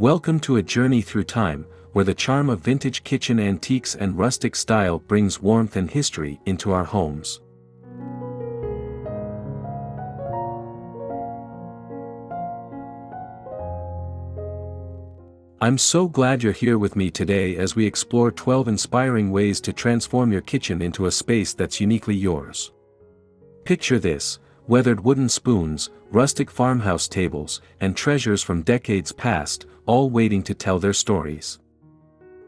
Welcome to a journey through time, where the charm of vintage kitchen antiques and rustic style brings warmth and history into our homes. I'm so glad you're here with me today as we explore 12 inspiring ways to transform your kitchen into a space that's uniquely yours. Picture this: weathered wooden spoons, rustic farmhouse tables, and treasures from decades past, all waiting to tell their stories.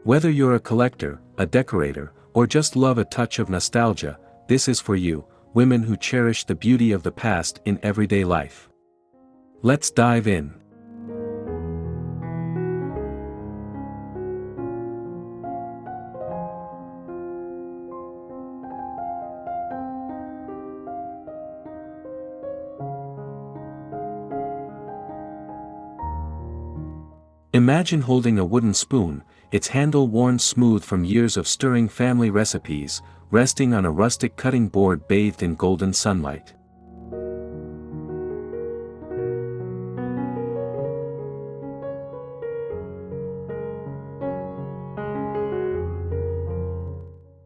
Whether you're a collector, a decorator, or just love a touch of nostalgia, this is for you, women who cherish the beauty of the past in everyday life. Let's dive in. Imagine holding a wooden spoon, its handle worn smooth from years of stirring family recipes, resting on a rustic cutting board bathed in golden sunlight.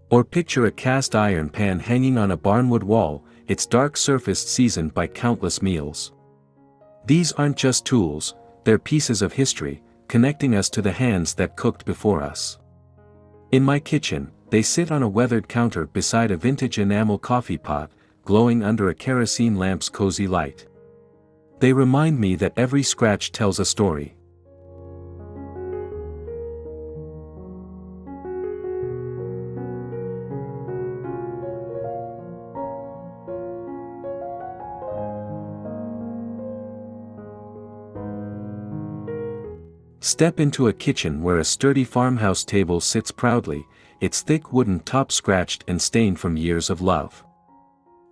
Or picture a cast iron pan hanging on a barnwood wall, its dark surface seasoned by countless meals. These aren't just tools, they're pieces of history, connecting us to the hands that cooked before us. In my kitchen, they sit on a weathered counter beside a vintage enamel coffee pot, glowing under a kerosene lamp's cozy light. They remind me that every scratch tells a story. Step into a kitchen where a sturdy farmhouse table sits proudly, its thick wooden top scratched and stained from years of love.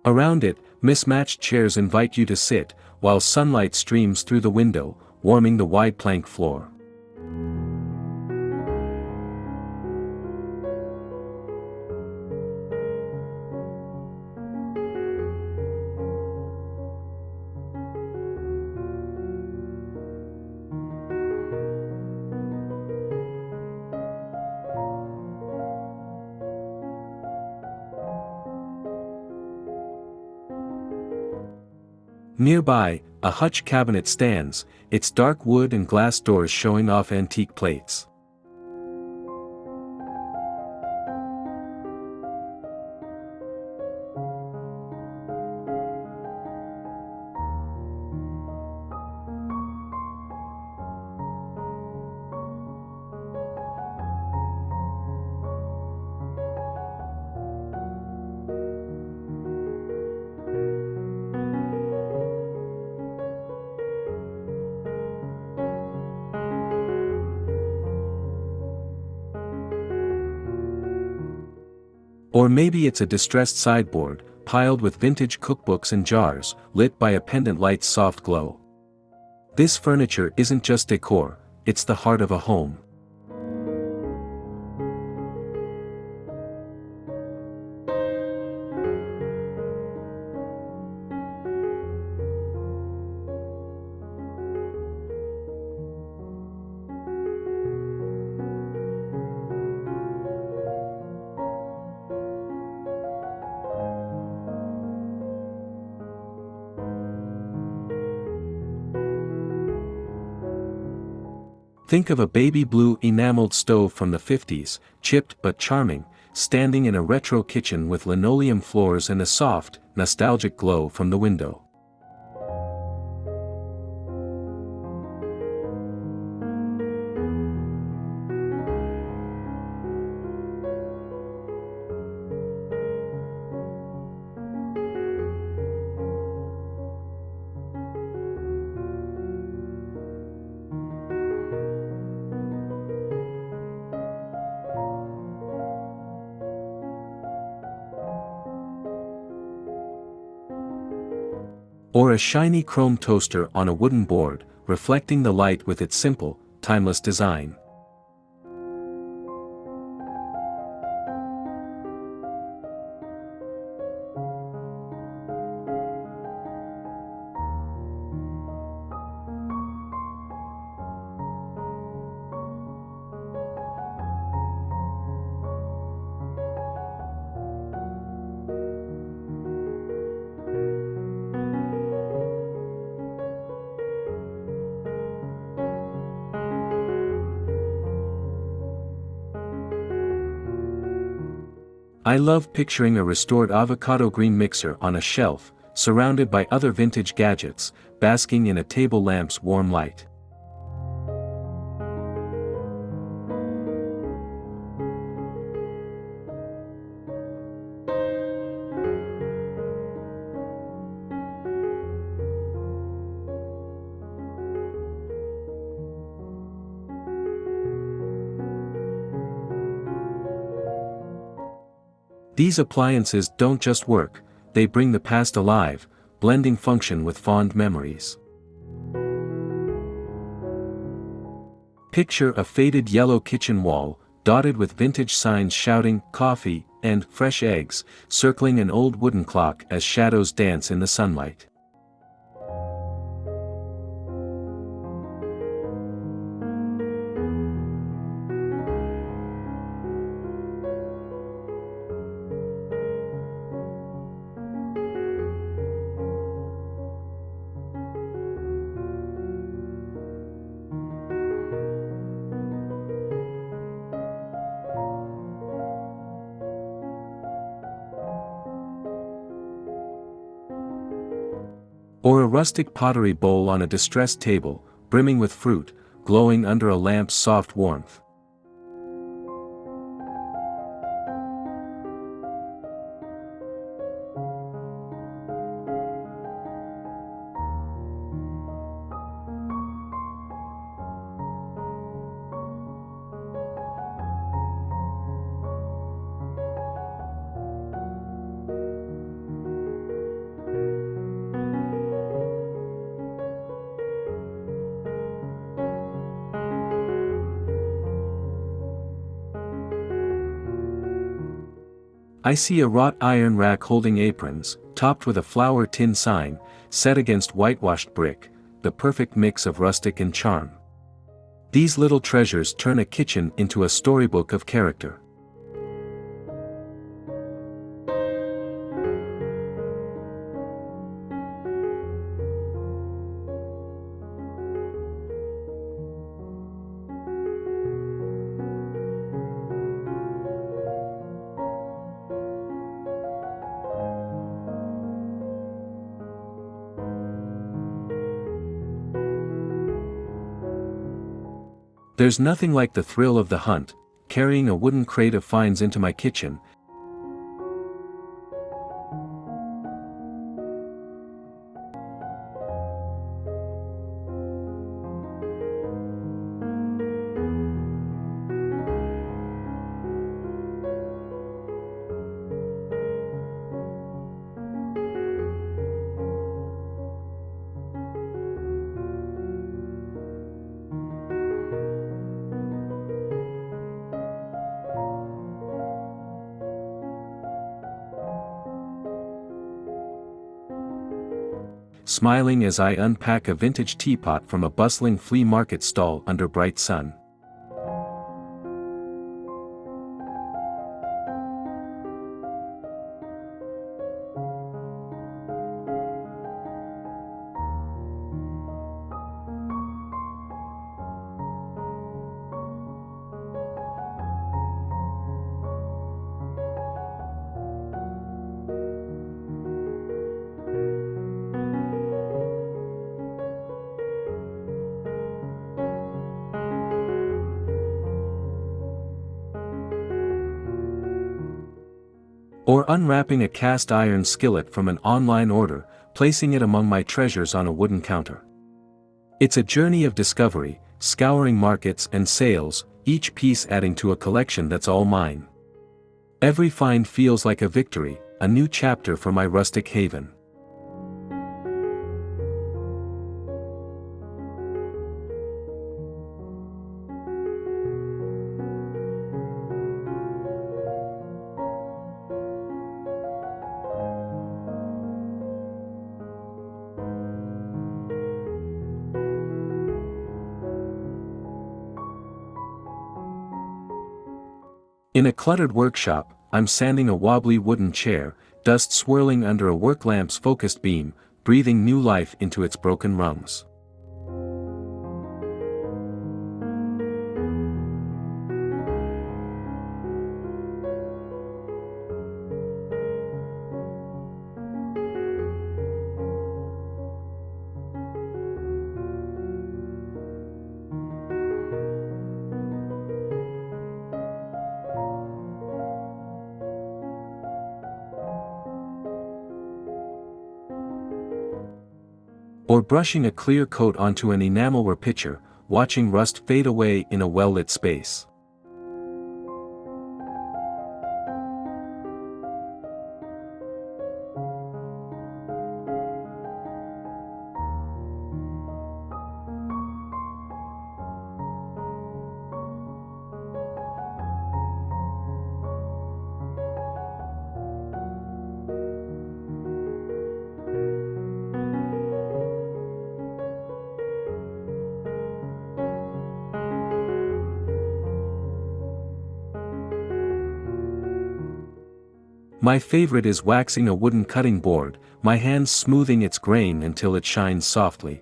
Around it, mismatched chairs invite you to sit, while sunlight streams through the window, warming the wide plank floor. Nearby, a hutch cabinet stands, its dark wood and glass doors showing off antique plates. Or maybe it's a distressed sideboard, piled with vintage cookbooks and jars, lit by a pendant light's soft glow. This furniture isn't just decor, it's the heart of a home. Think of a baby blue enameled stove from the 50s, chipped but charming, standing in a retro kitchen with linoleum floors and a soft, nostalgic glow from the window. Or a shiny chrome toaster on a wooden board, reflecting the light with its simple, timeless design. I love picturing a restored avocado green mixer on a shelf, surrounded by other vintage gadgets, basking in a table lamp's warm light. These appliances don't just work, they bring the past alive, blending function with fond memories. Picture a faded yellow kitchen wall, dotted with vintage signs shouting "coffee" and "fresh eggs," circling an old wooden clock as shadows dance in the sunlight. Or a rustic pottery bowl on a distressed table, brimming with fruit, glowing under a lamp's soft warmth. I see a wrought iron rack holding aprons, topped with a flower tin sign, set against whitewashed brick, the perfect mix of rustic and charm. These little treasures turn a kitchen into a storybook of character. There's nothing like the thrill of the hunt, carrying a wooden crate of finds into my kitchen. Smiling as I unpack a vintage teapot from a bustling flea market stall under bright sun. Or unwrapping a cast iron skillet from an online order, placing it among my treasures on a wooden counter. It's a journey of discovery, scouring markets and sales, each piece adding to a collection that's all mine. Every find feels like a victory, a new chapter for my rustic haven. In a cluttered workshop, I'm sanding a wobbly wooden chair, dust swirling under a work lamp's focused beam, breathing new life into its broken rungs. Or brushing a clear coat onto an enamelware picture, watching rust fade away in a well-lit space. My favorite is waxing a wooden cutting board, my hands smoothing its grain until it shines softly.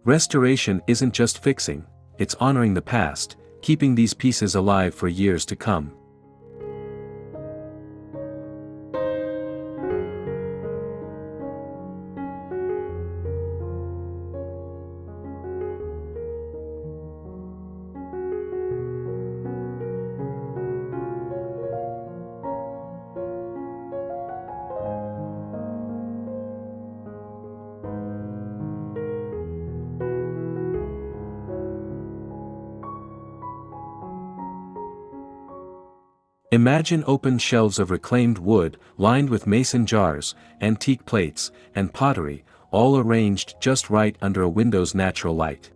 Restoration isn't just fixing, it's honoring the past, keeping these pieces alive for years to come. Imagine open shelves of reclaimed wood, lined with mason jars, antique plates, and pottery, all arranged just right under a window's natural light.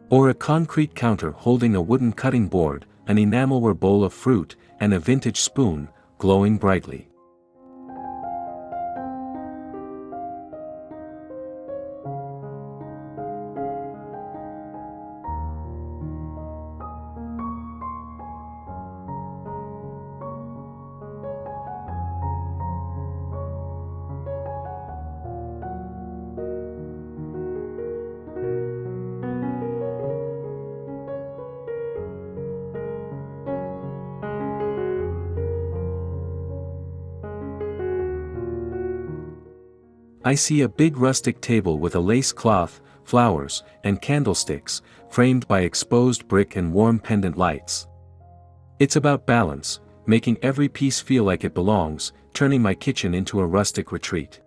Or a concrete counter holding a wooden cutting board, an enamelware bowl of fruit, and a vintage spoon, glowing brightly. I see a big rustic table with a lace cloth, flowers, and candlesticks, framed by exposed brick and warm pendant lights. It's about balance, making every piece feel like it belongs, turning my kitchen into a rustic retreat.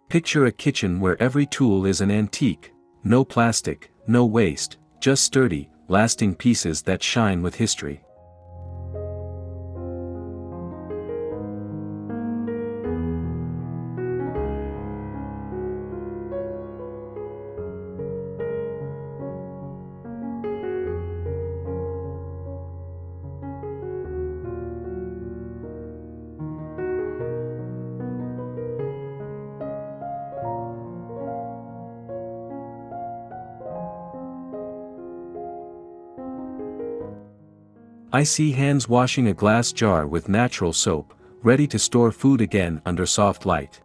Picture a kitchen where every tool is an antique, no plastic, no waste, just sturdy, lasting pieces that shine with history. I see hands washing a glass jar with natural soap, ready to store food again under soft light.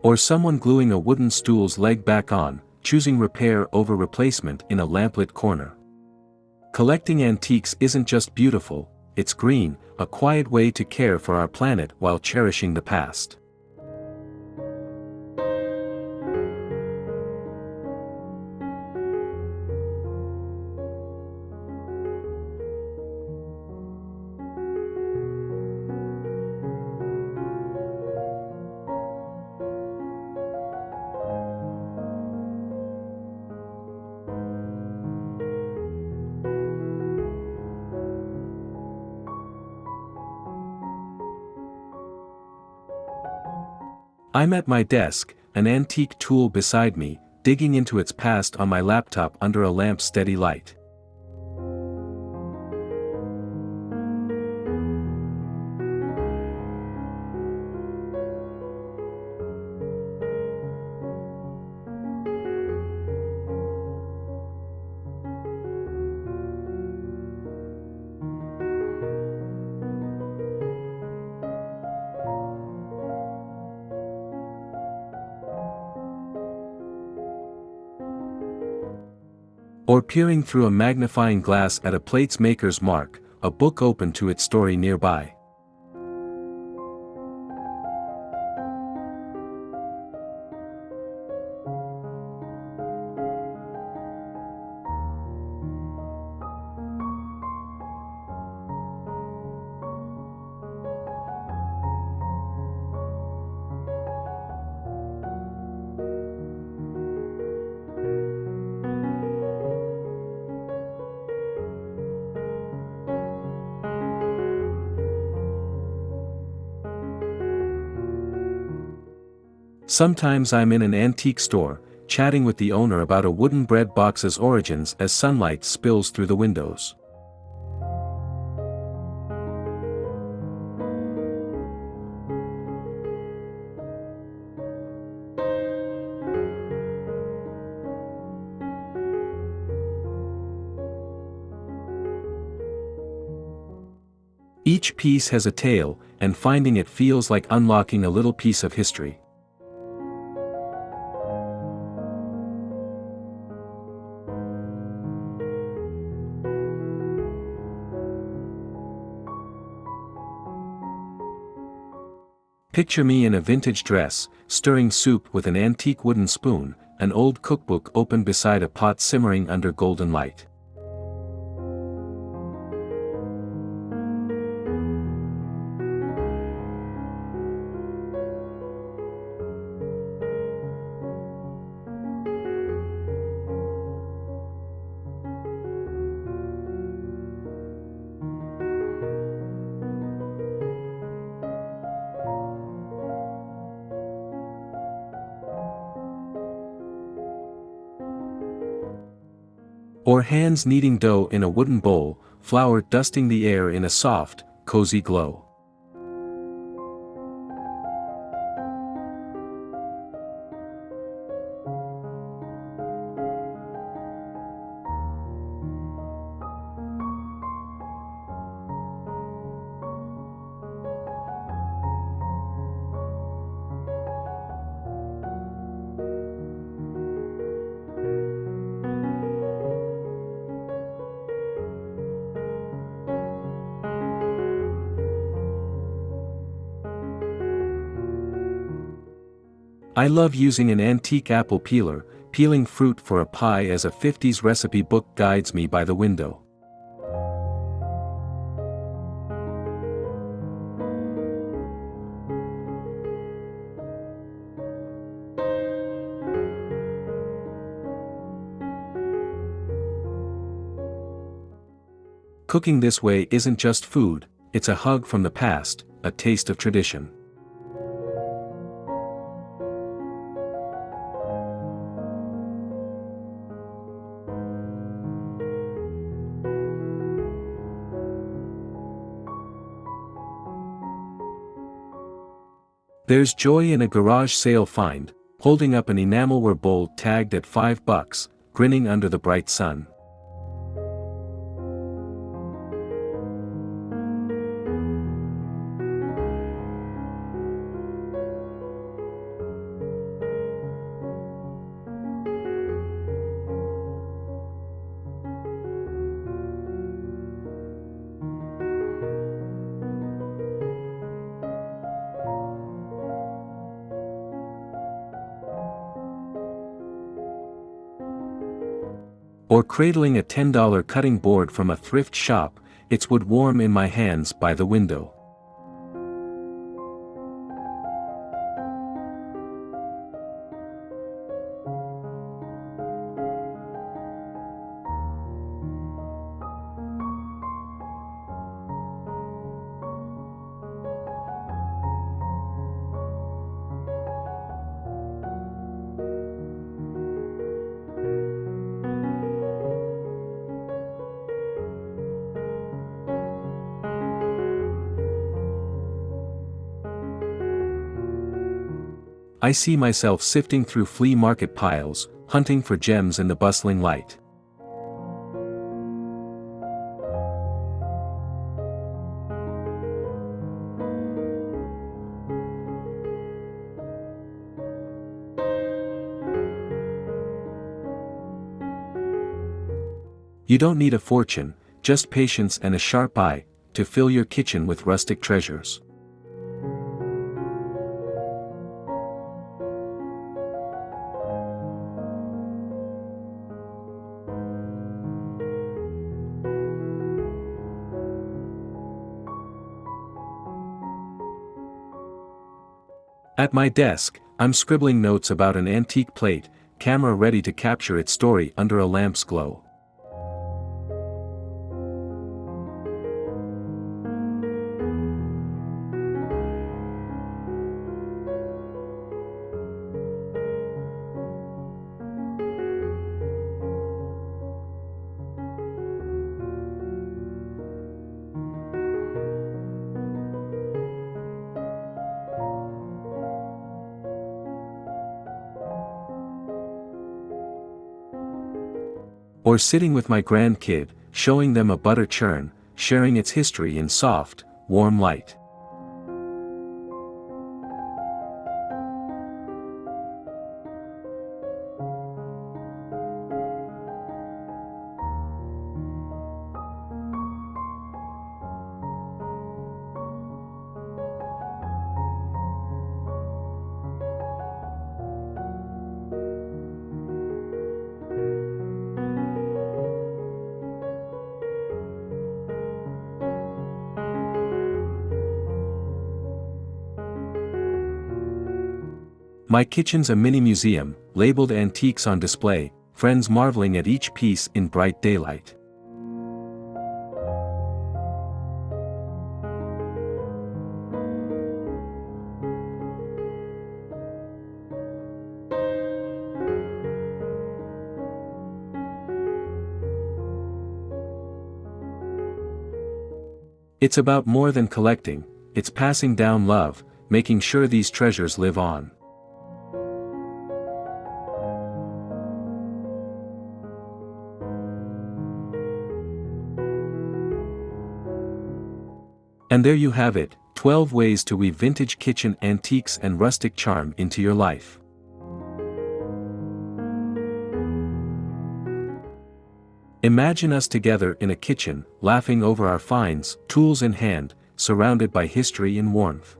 Or someone gluing a wooden stool's leg back on, choosing repair over replacement in a lamplit corner. Collecting antiques isn't just beautiful, it's green, a quiet way to care for our planet while cherishing the past. I'm at my desk, an antique tool beside me, digging into its past on my laptop under a lamp's steady light. Or peering through a magnifying glass at a plates maker's mark, a book open to its story nearby. Sometimes I'm in an antique store, chatting with the owner about a wooden bread box's origins as sunlight spills through the windows. Each piece has a tale, and finding it feels like unlocking a little piece of history. Picture me in a vintage dress, stirring soup with an antique wooden spoon, an old cookbook open beside a pot simmering under golden light. Or hands kneading dough in a wooden bowl, flour dusting the air in a soft, cozy glow. I love using an antique apple peeler, peeling fruit for a pie as a 50s recipe book guides me by the window. Cooking this way isn't just food, it's a hug from the past, a taste of tradition. There's joy in a garage sale find, holding up an enamelware bowl tagged at $5, grinning under the bright sun. Or cradling a $10 cutting board from a thrift shop, its wood warm in my hands by the window. I see myself sifting through flea market piles, hunting for gems in the bustling light. You don't need a fortune, just patience and a sharp eye, to fill your kitchen with rustic treasures. At my desk, I'm scribbling notes about an antique plate, camera ready to capture its story under a lamp's glow. Or sitting with my grandkid, showing them a butter churn, sharing its history in soft, warm light. My kitchen's a mini museum, labeled antiques on display, friends marveling at each piece in bright daylight. It's about more than collecting, it's passing down love, making sure these treasures live on. And there you have it, 12 ways to weave vintage kitchen antiques and rustic charm into your life. Imagine us together in a kitchen, laughing over our finds, tools in hand, surrounded by history and warmth.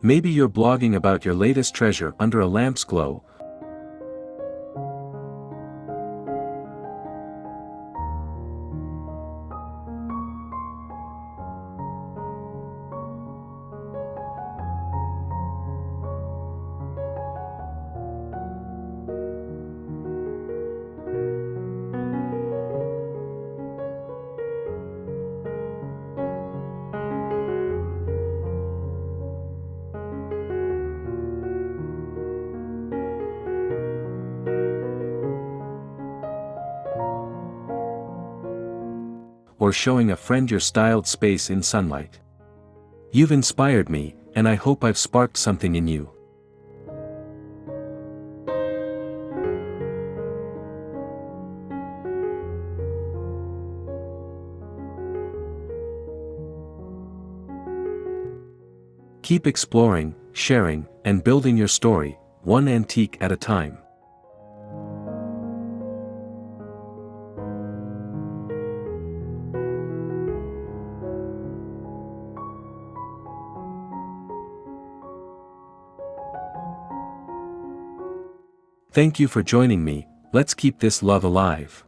Maybe you're blogging about your latest treasure under a lamp's glow. Or showing a friend your styled space in sunlight. You've inspired me, and I hope I've sparked something in you. Keep exploring, sharing, and building your story, one antique at a time. Thank you for joining me, let's keep this love alive.